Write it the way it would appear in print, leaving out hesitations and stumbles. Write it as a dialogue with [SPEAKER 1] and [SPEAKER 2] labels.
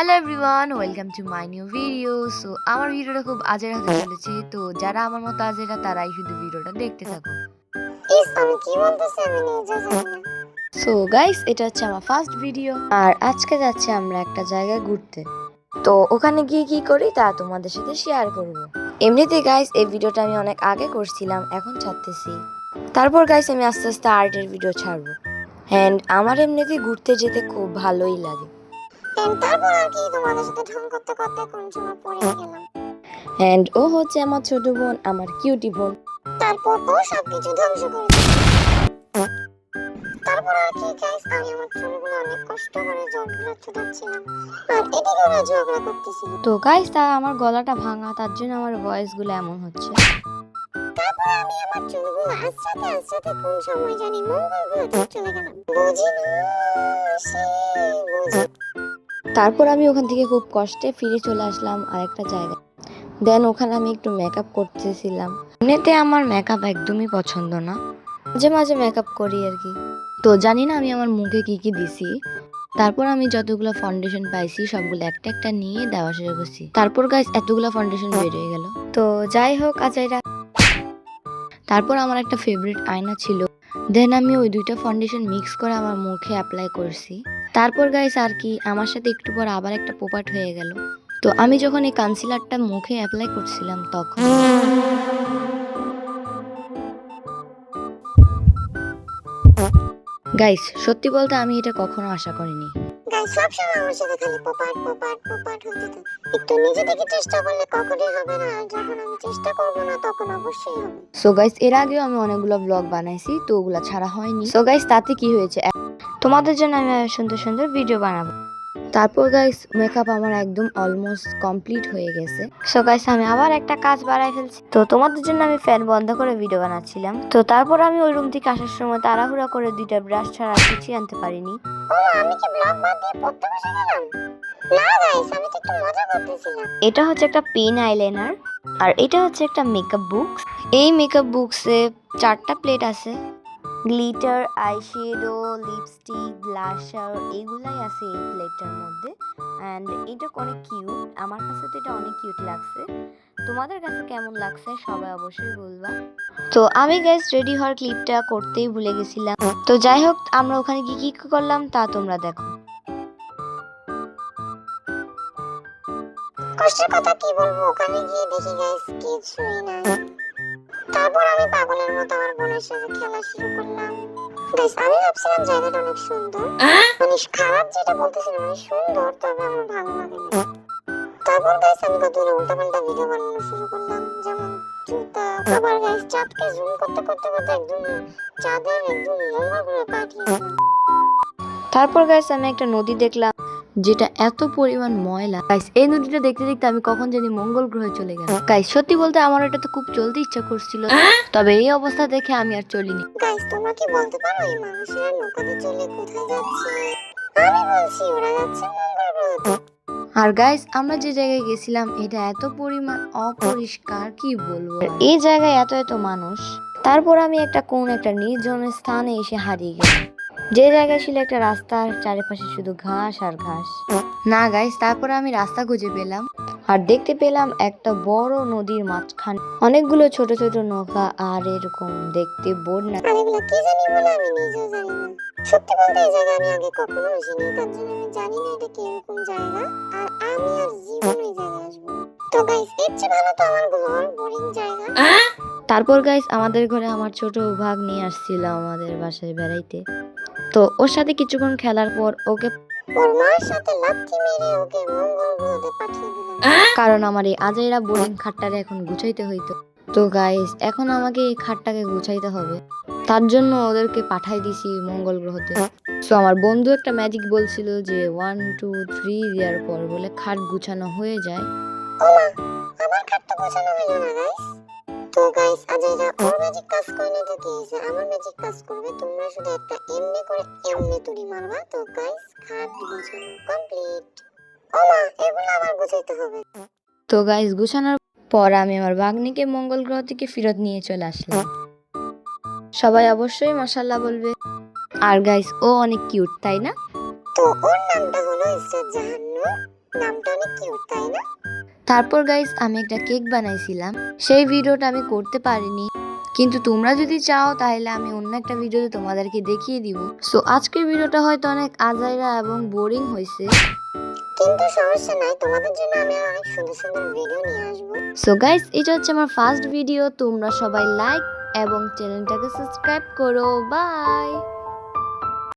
[SPEAKER 1] Hello everyone, welcome to my new video. So আমার ভিডিওটা খুব আজের হতে চলেছে, তো যারা আমার মতো আজেরা তারাই শুধু ভিডিওটা দেখতে থাকো।
[SPEAKER 2] আমি কি বলতেছি আমি নিজে জানি না।
[SPEAKER 1] সো গাইস, এটা হচ্ছে আমার ফার্স্ট ভিডিও, আর আজকে যাচ্ছি আমরা একটা জায়গায় ঘুরতে। তো ওখানে গিয়ে কি করি তা তোমাদের সাথে শেয়ার করব। এমনিতে গাইস এই ভিডিওটা আমি অনেক আগে করছিলাম, এখন ছাড়তেছি। তারপর গাইস আমি আস্তে আস্তে আর্টের ভিডিও ছাড়বো। অ্যান্ড আমার এমনিতে ঘুরতে যেতে খুব ভালোই লাগে।
[SPEAKER 2] তারপর আর কি তোমাদের সাথে ঢং করতে করতে কোন সময় পড়ে গেলাম।
[SPEAKER 1] অ্যান্ড ও হচ্ছে আমার ছোট বোন, আমার কিউটি বোন।
[SPEAKER 2] তারপর ও সবকিছু ধ্বংস করে দিল। তারপর আর কি গাইস, আমি আমার চুলগুলো অনেক কষ্ট করে জটগুলো ছুটাচ্ছিলাম, আর এদিকে ওরা ঝগড়া করতেছিল।
[SPEAKER 1] তো গাইস, তা আমার গলাটা ভাঙা, তার জন্য আমার ভয়েসগুলো এমন হচ্ছে।
[SPEAKER 2] তারপর আমি আমার চুলগুলো আস্তে আস্তে কোন সময় জানি মঙ্গল গ্রহে চলে গেলাম। বুঝি না সে বুঝি।
[SPEAKER 1] তারপর আমি ওখান থেকে খুব কষ্টে ফিরে চলে আসলাম আরেকটা জায়গায়। দেন ওখানে আমি একটু মেকআপ করতেছিলাম। এমনিতে আমার মেকআপ একদমই পছন্দ না, মাঝে মাঝে মেকআপ করি আর কি। তো জানি না আমি আমার মুখে কি কি দিছি। তারপর আমি যতগুলো ফাউন্ডেশন পাইছি সবগুলো একটা একটা নিয়ে দেওয়া শুরু করছি। তারপর গাইস এতগুলো ফাউন্ডেশন বের হয়ে গেল। তো যাই হোক আচাইরা, তারপর আমার একটা ফেভারিট আয়না ছিল। দেন আমি ওই দুইটা ফাউন্ডেশন মিক্স করে আমার মুখে অ্যাপ্লাই করছি। তারপর গাইস আর কি, আমার সাথে একটু পর আবার একটা পোপাট হয়ে গেল। তো আমি যখন এই কনসিলারটা মুখে অ্যাপ্লাই করছিলাম তখন গাইস সত্যি বলতে আমি এটা কখনো আশা করিনি।
[SPEAKER 2] গাইস সবসময় আমার সাথে খালি পোপাট হতে থাকে। একটু নিজে থেকে চেষ্টা করলে কখনোই হবে না, আর যখন আমি চেষ্টা করব না তখন অবশ্যই হবে।
[SPEAKER 1] সো গাইস, এর আগেও আমি অনেকগুলো ব্লগ বানাইছি, তো ওগুলা ছাড়া হয়নি। সো গাইস, তাতে কি হয়েছে, তোমাদের জন্য আমি সুন্দর সুন্দর ভিডিও বানাবো। তারপর গাইস মেকআপ আমার একদম অলমোস্ট কমপ্লিট হয়ে গেছে। সো গাইস আমি আবার একটা কাজ বাড়াই ফেলছি। তো তোমাদের জন্য আমি ফ্যান বন্ধ করে ভিডিও বানাচ্ছিলাম। তো তারপর আমি ওই রুম থেকে আসার সময় তাড়াহুড়া করে দুইটা ব্রাশ ছাড়া আর কিছুই আনতে পারিনি।
[SPEAKER 2] ও আমি কি ব্লগ বাদ দিয়ে পড়তে বসে গেলাম? না গাইস, আমি তো একটু মজা করতেছিলাম।
[SPEAKER 1] এটা হচ্ছে একটা পেন আইলাইনার, আর এটা হচ্ছে একটা মেকআপ বুকস। এই মেকআপ বুকসে 4টা প্লেট আছে। গ্লিটার, আইশ্যাডো, লিপস্টিক, ব্লাশার এগুলাই আছে এই প্লেটটার মধ্যে। অ্যান্ড এটা অনেক কিউট, আমার কাছে তো এটা অনেক কিউট লাগছে। তোমাদের কাছে কেমন লাগছে সবাই অবশ্যই বলবা। তো আমি গাইস রেডি হওয়ার ক্লিপটা করতেই ভুলে গেছিলাম। তো যাই হোক, আমরা ওখানে কি কি করলাম তা তোমরা দেখো।
[SPEAKER 2] কষ্টের কথা কি বলবো, ওখানে গিয়ে দেখি গাইস কিছুই নাই। তারপর আমি পাগলের মতো আমার বোনের সাথে খেলা শুরু করলাম। গাইস আমি ভাবছিলাম জায়গাটা অনেক সুন্দর, মানে খারাপ যেটা বলতেছিলাম, মানে সুন্দর, তবে আমার ভালো লাগে না। তারপর গাইস আমি কতগুলো উল্টাপাল্টা ভিডিও বানানো শুরু করলাম, যেমন জুতা। আবার গাইস চাঁদকে জুম করতে করতে করতে একদম চাঁদের একদম মঙ্গল গ্রহে পাঠিয়ে দিলাম।
[SPEAKER 1] তারপর গাইস আমি একটা নদী দেখলাম যেটা এত পরিমাণ ময়লা। গাইস এই নদীটা দেখতে দেখতে আমি কখন জানি মঙ্গল গ্রহে চলে গেলাম। গাইস সত্যি বলতে আমার এটা তো খুব চলতে ইচ্ছা করছিল, তবে এই অবস্থা দেখে আমি আর চলিনি।
[SPEAKER 2] গাইস তোমরা কি বলতে পারো এই মানুষেরা নৌকাতে চলে কোথায় যাচ্ছে? আমি বলছি ওরা যাচ্ছে মঙ্গল গ্রহে।
[SPEAKER 1] আর গাইস আমরা যে জায়গায় গেছিলাম এটা এত পরিমাণ অপরিষ্কার, কি বলবো। এই জায়গায় এত এত মানুষ। তারপর আমি কোন একটা নির্জন স্থানে এসে হারিয়ে গেলাম, যে জায়গায় ছিল একটা রাস্তার চারিপাশে শুধু ঘাস আর ঘাস। না গাইস, তারপর আমি রাস্তা খুঁজে পেলাম, আর দেখতে পেলাম একটা বড় নদীর মাঝখানে অনেকগুলো ছোট ছোট নৌকা, আর এরকম দেখতে বোট না।
[SPEAKER 2] আর এগুলো কি জানি বলে আমি নিজেও জানি না। সত্যি বলতে এই জায়গায় আমি আগে কখনো আসিনি, তার জন্য আমি জানি না এটা কিরকম জায়গা, আর আমি আর জীবনে এই জায়গায় আসবো না। তো গাইস এর চেয়ে ভালো তো আমার ঘর, বোরিং জায়গা।
[SPEAKER 1] তারপর গাইস আমাদের ঘরে আমার ছোট ভাগ নিয়ে আসছিল আমাদের বাসায় বেড়াইতে। তো ওর সাথে কিছুক্ষণ খেলার পর ওকে
[SPEAKER 2] ওর মার সাথে লাথি মেরে ওকে মঙ্গল গ্রহে পাঠিয়ে দিলাম,
[SPEAKER 1] কারণ আমার এই আজাইরা বোরিং খাটটারে এখন গুছাইতে হইতো। তো গাইস এখন আমাকে এই খাটটাকে গুছাইতে হবে, তার জন্য ওদেরকে পাঠাই দিছি মঙ্গল গ্রহতে। তো আমার বন্ধু একটা ম্যাজিক বলছিল যে 1 2 3 দেওয়ার পর বলে খাট গুছানো হয়ে যায়।
[SPEAKER 2] ওমা আমার খাট তো গোছানো হলো না গাইস। তো গাইস আজ এরা ওর ম্যাজিক কাজ করে না, তো কি হয়েছে, আমার ম্যাজিক কাজ করবে। তোমরা শুধু একটা এমনি করে এমনি তুড়ি মারবা। তো গাইস খাট গোছানো কমপ্লিট। ওমা এগুলো আবার গোছাইতে হবে।
[SPEAKER 1] তো গাইস গুছানোর পর আমি আমার বাগনিকে মঙ্গল গ্রহ থেকে ফেরত নিয়ে চলে আসলাম। সবাই অবশ্যই মাশাআল্লাহ বলবে। আর গাইস ও অনেক কিউট, তাই না?
[SPEAKER 2] তো ওর নামটা হলো ইসরাত জাহান নূর। নামটা অনেক কিউট, তাই না?
[SPEAKER 1] তারপর গাইস আমি একটা কেক বানাইছিলাম, সেই ভিডিওটা আমি করতে পারিনি, কিন্তু তোমরা যদি চাও তাহলে আমি অন্য একটা ভিডিওতে তোমাদেরকে দেখিয়ে দিব। সো আজকের ভিডিওটা হয়তো অনেক আজাইরা এবং বোরিং হয়েছে,
[SPEAKER 2] কিন্তু সমস্যা নাই, তোমাদের জন্য আমি আর অনেক সুন্দর সুন্দর ভিডিও নিয়ে আসবো।
[SPEAKER 1] সো গাইস এটা হচ্ছে আমার ফার্স্ট ভিডিও, তোমরা সবাই লাইক এবং চ্যানেলটাকে সাবস্ক্রাইব করো। বাই।